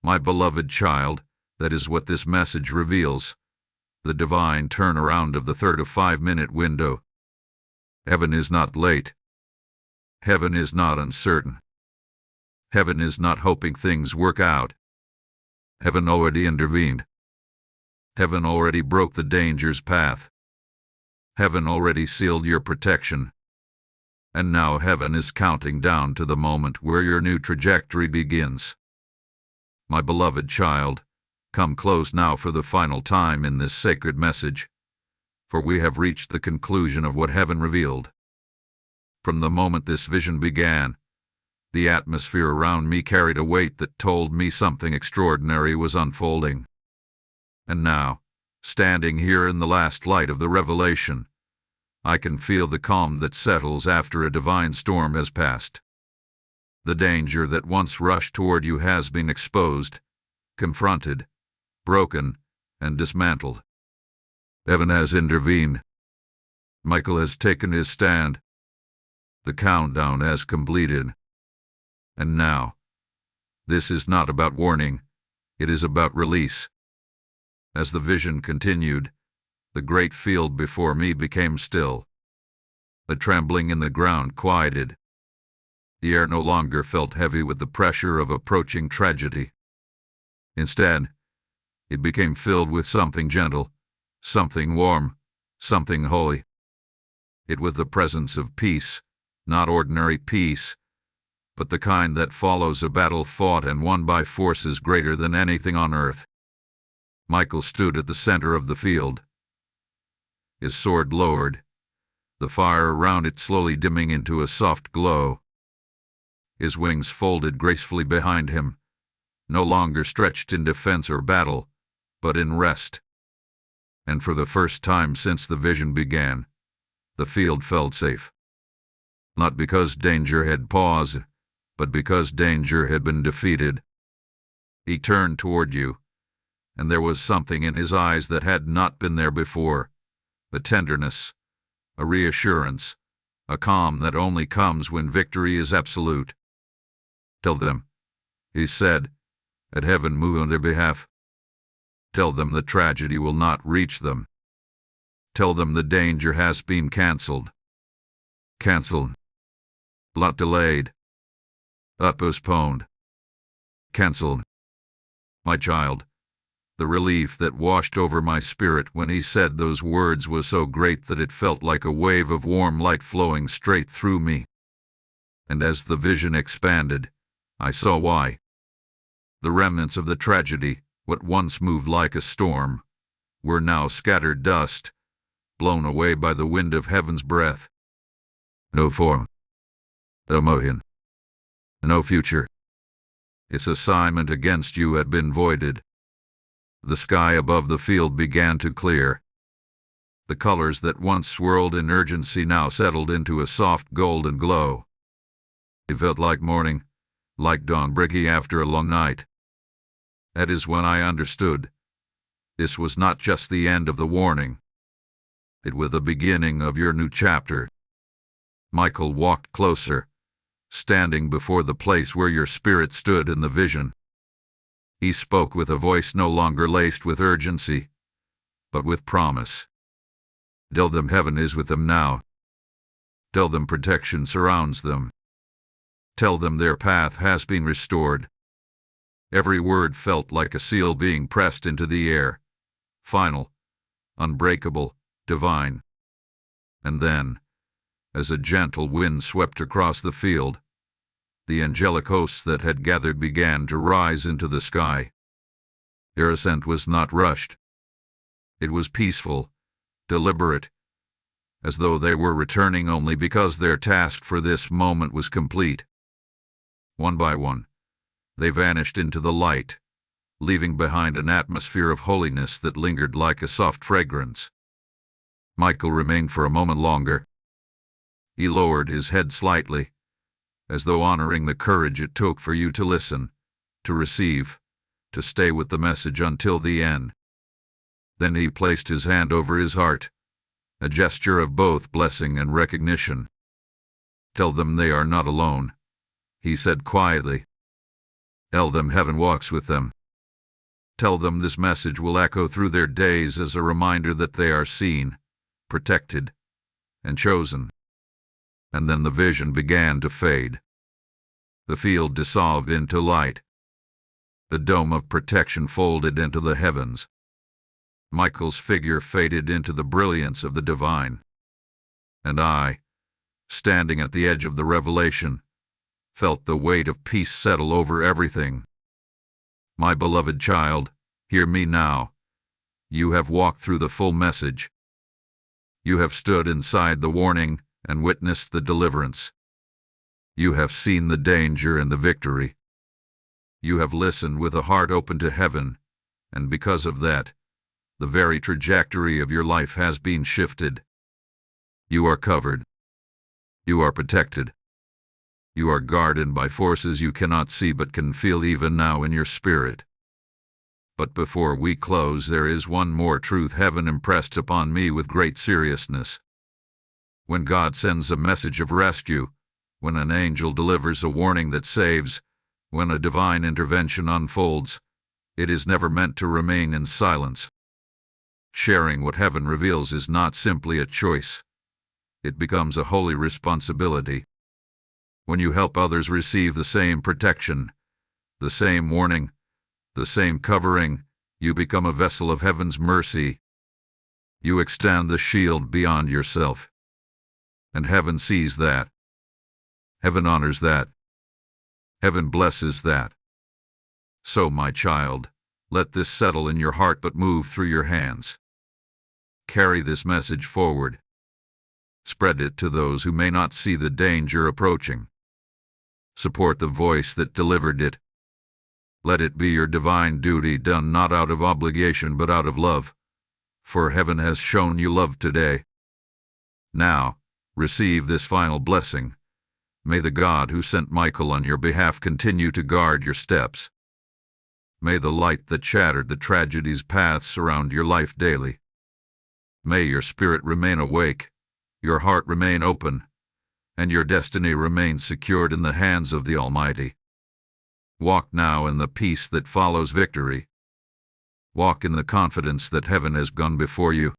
My beloved child, that is what this message reveals. The divine turnaround of the third of 5-minute window. Heaven is not late. Heaven is not uncertain. Heaven is not hoping things work out. Heaven already intervened. Heaven already broke the danger's path. Heaven already sealed your protection. And now heaven is counting down to the moment where your new trajectory begins. My beloved child, come close now for the final time in this sacred message, for we have reached the conclusion of what heaven revealed. From the moment this vision began, the atmosphere around me carried a weight that told me something extraordinary was unfolding. And now, standing here in the last light of the revelation, I can feel the calm that settles after a divine storm has passed. The danger that once rushed toward you has been exposed, confronted, broken, and dismantled. Heaven has intervened. Michael has taken his stand. The countdown has completed. And now, this is not about warning, it is about release. As the vision continued, the great field before me became still. The trembling in the ground quieted. The air no longer felt heavy with the pressure of approaching tragedy. Instead, it became filled with something gentle, something warm, something holy. It was the presence of peace, not ordinary peace, but the kind that follows a battle fought and won by forces greater than anything on earth. Michael stood at the center of the field. His sword lowered, the fire around it slowly dimming into a soft glow. His wings folded gracefully behind him, no longer stretched in defense or battle, but in rest. And for the first time since the vision began, the field felt safe. Not because danger had paused, but because danger had been defeated. He turned toward you, and there was something in his eyes that had not been there before. A tenderness, a reassurance, a calm that only comes when victory is absolute. Tell them, he said, that heaven move on their behalf. Tell them the tragedy will not reach them. Tell them the danger has been canceled. Canceled. Not delayed. Not postponed. Canceled. My child, the relief that washed over my spirit when he said those words was so great that it felt like a wave of warm light flowing straight through me. And as the vision expanded, I saw why. The remnants of the tragedy, what once moved like a storm, were now scattered dust, blown away by the wind of heaven's breath. No form. No motion. No future. Its assignment against you had been voided. The sky above the field began to clear. The colors that once swirled in urgency now settled into a soft golden glow. It felt like morning, like dawn breaking after a long night. That is when I understood. This was not just the end of the warning. It was the beginning of your new chapter. Michael walked closer, standing before the place where your spirit stood in the vision. He spoke with a voice no longer laced with urgency, but with promise. Tell them heaven is with them now. Tell them protection surrounds them. Tell them their path has been restored. Every word felt like a seal being pressed into the air, final, unbreakable, divine. And then, as a gentle wind swept across the field, the angelic hosts that had gathered began to rise into the sky. Their ascent was not rushed. It was peaceful, deliberate, as though they were returning only because their task for this moment was complete. One by one, they vanished into the light, leaving behind an atmosphere of holiness that lingered like a soft fragrance. Michael remained for a moment longer. He lowered his head slightly, as though honoring the courage it took for you to listen, to receive, to stay with the message until the end. Then he placed his hand over his heart, a gesture of both blessing and recognition. Tell them they are not alone, he said quietly. Tell them heaven walks with them. Tell them this message will echo through their days as a reminder that they are seen, protected, and chosen. And then the vision began to fade. The field dissolved into light. The dome of protection folded into the heavens. Michael's figure faded into the brilliance of the divine. And I, standing at the edge of the revelation, felt the weight of peace settle over everything. My beloved child, hear me now. You have walked through the full message. You have stood inside the warning and witnessed the deliverance. You have seen the danger and the victory. You have listened with a heart open to heaven, and because of that, the very trajectory of your life has been shifted. You are covered. You are protected. You are guarded by forces you cannot see but can feel even now in your spirit. But before we close, there is one more truth heaven impressed upon me with great seriousness. When God sends a message of rescue, when an angel delivers a warning that saves, when a divine intervention unfolds, it is never meant to remain in silence. Sharing what heaven reveals is not simply a choice. It becomes a holy responsibility. When you help others receive the same protection, the same warning, the same covering, you become a vessel of heaven's mercy. You extend the shield beyond yourself. And heaven sees that. Heaven honors that. Heaven blesses that. So, my child, let this settle in your heart but move through your hands. Carry this message forward. Spread it to those who may not see the danger approaching. Support the voice that delivered it. Let it be your divine duty, done not out of obligation but out of love, for heaven has shown you love today. Now, receive this final blessing. May the God who sent Michael on your behalf continue to guard your steps. May the light that shattered the tragedy's path surround your life daily. May your spirit remain awake, your heart remain open, and your destiny remains secured in the hands of the Almighty. Walk now in the peace that follows victory. Walk in the confidence that heaven has gone before you.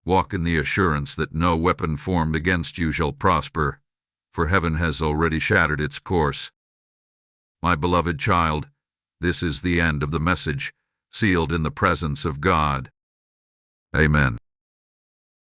Walk in the assurance that no weapon formed against you shall prosper, for heaven has already shattered its course. My beloved child, this is the end of the message, sealed in the presence of God. Amen.